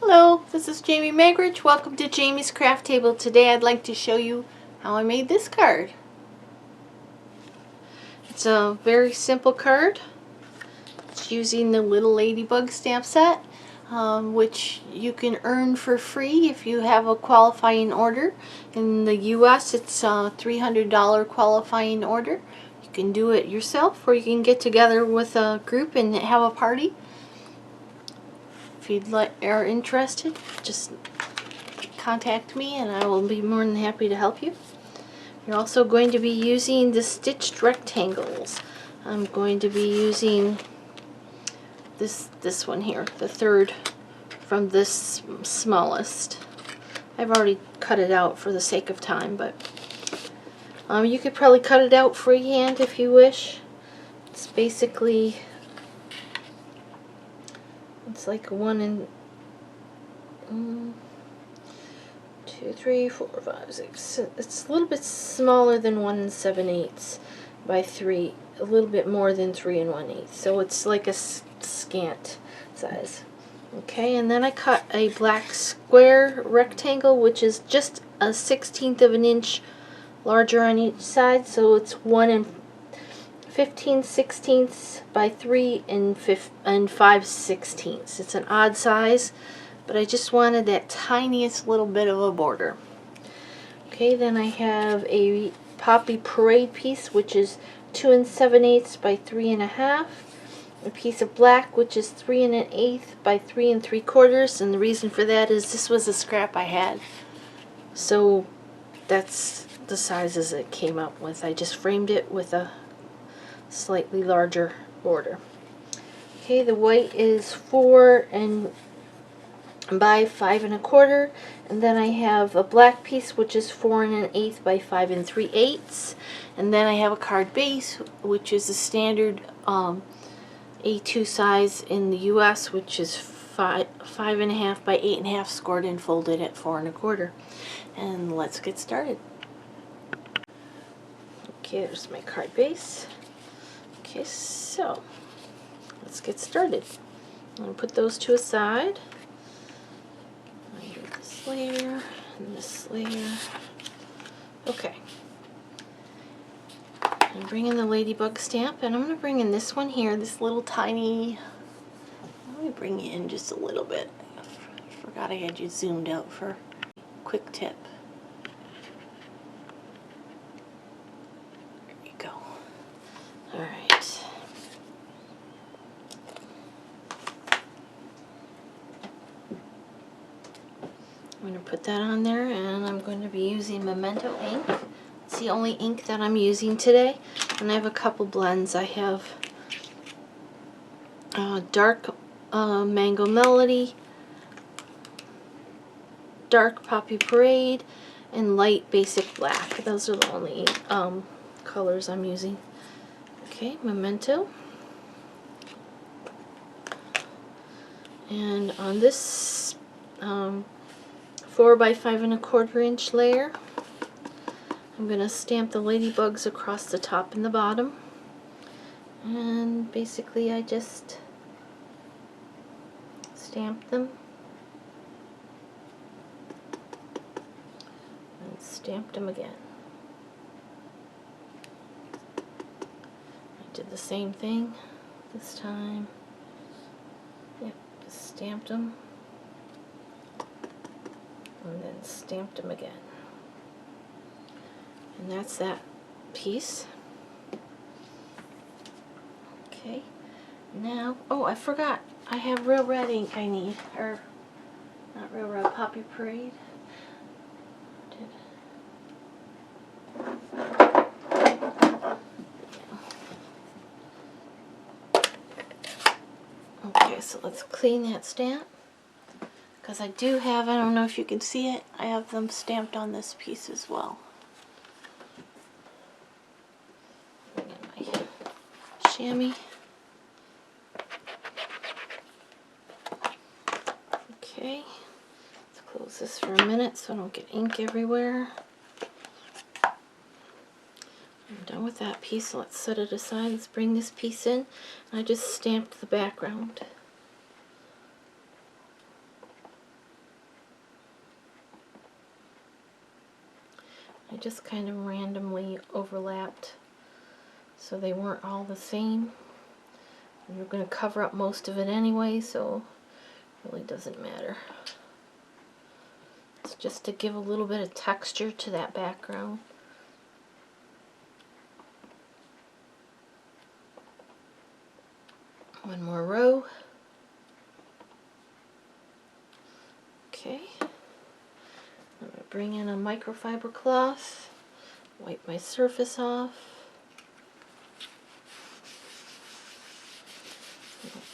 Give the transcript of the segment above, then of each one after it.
Hello, this is Jamie Magridge. Welcome to Jamie's Craft Table. Today I'd like to show you how I made this card. It's a very simple card. It's using the little ladybug stamp set, which you can earn for free if you have a qualifying order. In the US it's a $300 qualifying order. You can do it yourself, or you can get together with a group and have a party. If you are interested, just contact me and I will be more than happy to help you. You're also going to be using the stitched rectangles. I'm going to be using this one here, the third from this smallest. I've already cut it out for the sake of time, but you could probably cut it out freehand if you wish. It's basically, it's like 1 and 2, 3, 4, 5, 6. It's a little bit smaller than 1 7/8 by 3, a little bit more than 3 1/8. So it's like a scant size. Okay, and then I cut a black square rectangle, which is just a 1/16 of an inch larger on each side. So it's 1 15/16 by 3 and 5/16. It's an odd size, but I just wanted that tiniest little bit of a border. Okay, then I have a poppy parade piece, which is 2 7/8 by 3 1/2. A piece of black, which is 3 1/8 by 3 3/4. And the reason for that is this was a scrap I had, so that's the sizes it came up with. I just framed it with a slightly larger border. Okay, the white is 4 by 5 1/4, and then I have a black piece which is 4 1/8 by 5 3/8, and then I have a card base which is a standard A2 size in the US, which is 5 1/2 by 8 1/2, scored and folded at 4 1/4. And let's get started. Okay, there's my card base. Okay, so let's get started. I'm going to put those two aside. This layer and this layer. Okay. I'm bringing the ladybug stamp, and I'm going to bring in this one here, this little tiny. Let me bring you in just a little bit. I forgot I had you zoomed out for a quick tip. There you go. Alright. I'm going to put that on there, and I'm going to be using Memento ink. It's the only ink that I'm using today, and I have a couple blends. I have dark Mango Melody, dark Poppy Parade, and light Basic Black. Those are the only colors I'm using. Okay, Memento. And on this 4 by 5 1/4 inch layer, I'm going to stamp the ladybugs across the top and the bottom. And basically I just stamp them and stamped them again. I did the same thing this time. Yep, just stamped them and then stamped them again. And that's that piece. Okay, now, oh, I forgot, I have real red ink I need, or not real red, Poppy Parade. Okay, so let's clean that stamp, because I do have, I don't know if you can see it, I have them stamped on this piece as well. Bring in my chamois. Okay, let's close this for a minute so I don't get ink everywhere. I'm done with that piece, so let's set it aside. Let's bring this piece in. I just stamped the background. I just kind of randomly overlapped so they weren't all the same. And we're going to cover up most of it anyway, so it really doesn't matter. It's just to give a little bit of texture to that background. One more row. Okay. I'm going to bring in a microfiber cloth, wipe my surface off.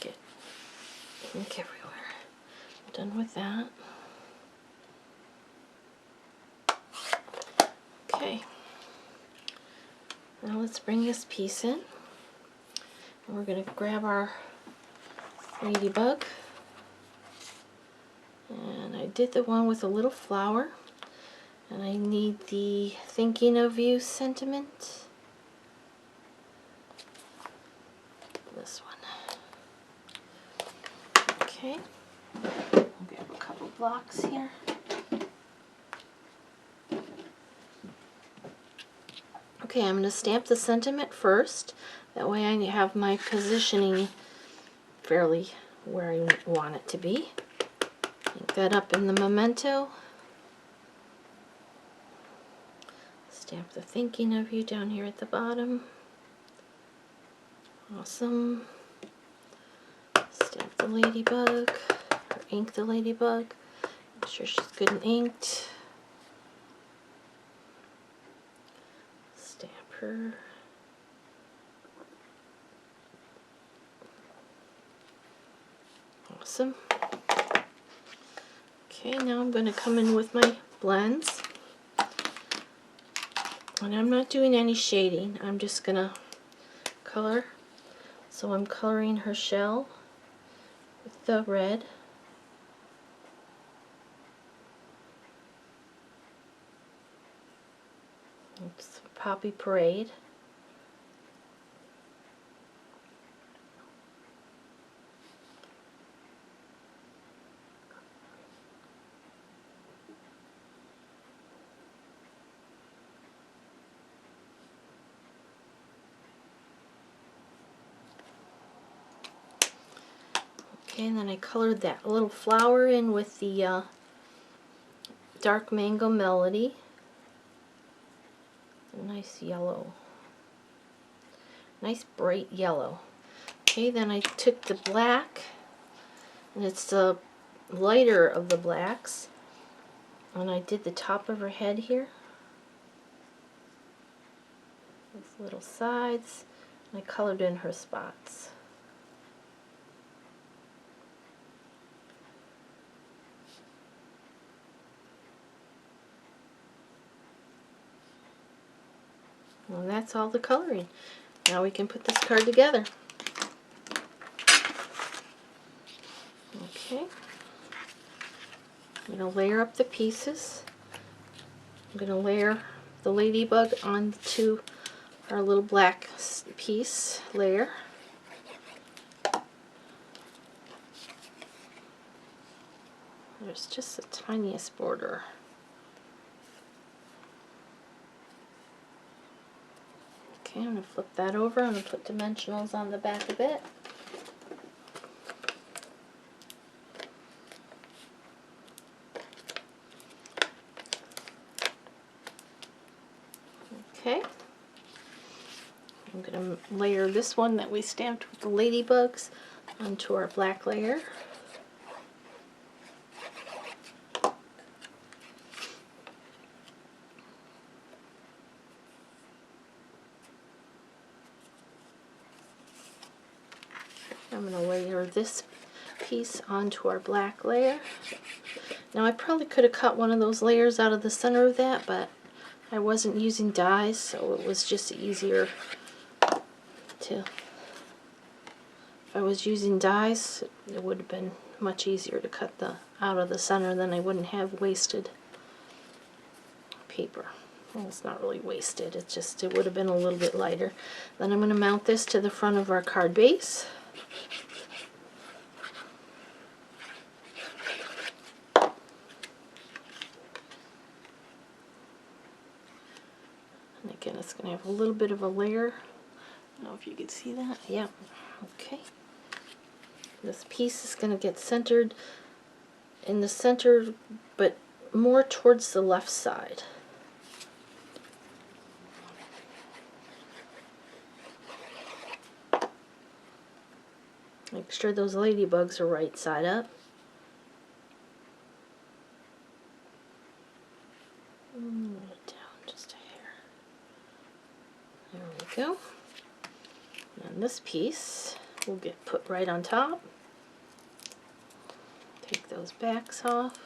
Get ink everywhere. I'm done with that. Okay. Now let's bring this piece in. And we're going to grab our ladybug. And I did the one with a little flower. And I need the thinking of you sentiment. This one. Okay. I'll grab a couple blocks here. Okay, I'm going to stamp the sentiment first. That way I have my positioning fairly where I want it to be. Ink that up in the memento. Stamp the thinking of you down here at the bottom. Awesome. Stamp the ladybug, or ink the ladybug. Make sure she's good and inked. Stamp her. Awesome. Okay, now I'm going to come in with my blends. And I'm not doing any shading. I'm just going to color. So I'm coloring her shell with the red. It's Poppy Parade. Okay, and then I colored that little flower in with the Dark Mango Melody. A nice yellow. Nice bright yellow. Okay, then I took the black, and it's the lighter of the blacks, and I did the top of her head here. Those little sides, and I colored in her spots. Well, that's all the coloring. Now we can put this card together. Okay. I'm going to layer up the pieces. I'm going to layer the ladybug onto our little black piece layer. There's just the tiniest border. Okay, I'm going to flip that over. I'm going to put dimensionals on the back of it. Okay. I'm going to layer this one that we stamped with the ladybugs onto our black layer. I'm going to layer this piece onto our black layer. Now I probably could have cut one of those layers out of the center of that, but I wasn't using dies, so it was just easier to... If I was using dies, it would have been much easier to cut out of the center, then I wouldn't have wasted paper. Well, it's not really wasted, it's just it would have been a little bit lighter. Then I'm going to mount this to the front of our card base. Again, it's going to have a little bit of a layer. I don't know if you can see that. Yeah. Okay. This piece is going to get centered in the center, but more towards the left side. Make sure those ladybugs are right side up. Down just a hair. There we go. And this piece will get put right on top. Take those backs off.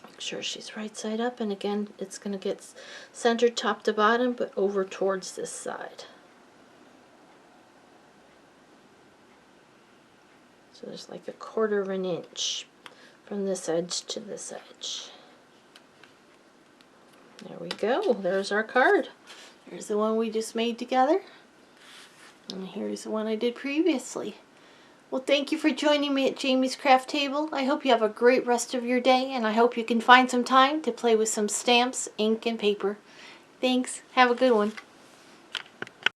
Make sure she's right side up, and again it's going to get centered top to bottom but over towards this side. So there's like a 1/4 of an inch from this edge to this edge. There we go. There's our card. Here's the one we just made together. And here's the one I did previously. Well, thank you for joining me at Jamie's Craft Table. I hope you have a great rest of your day, and I hope you can find some time to play with some stamps, ink, and paper. Thanks. Have a good one.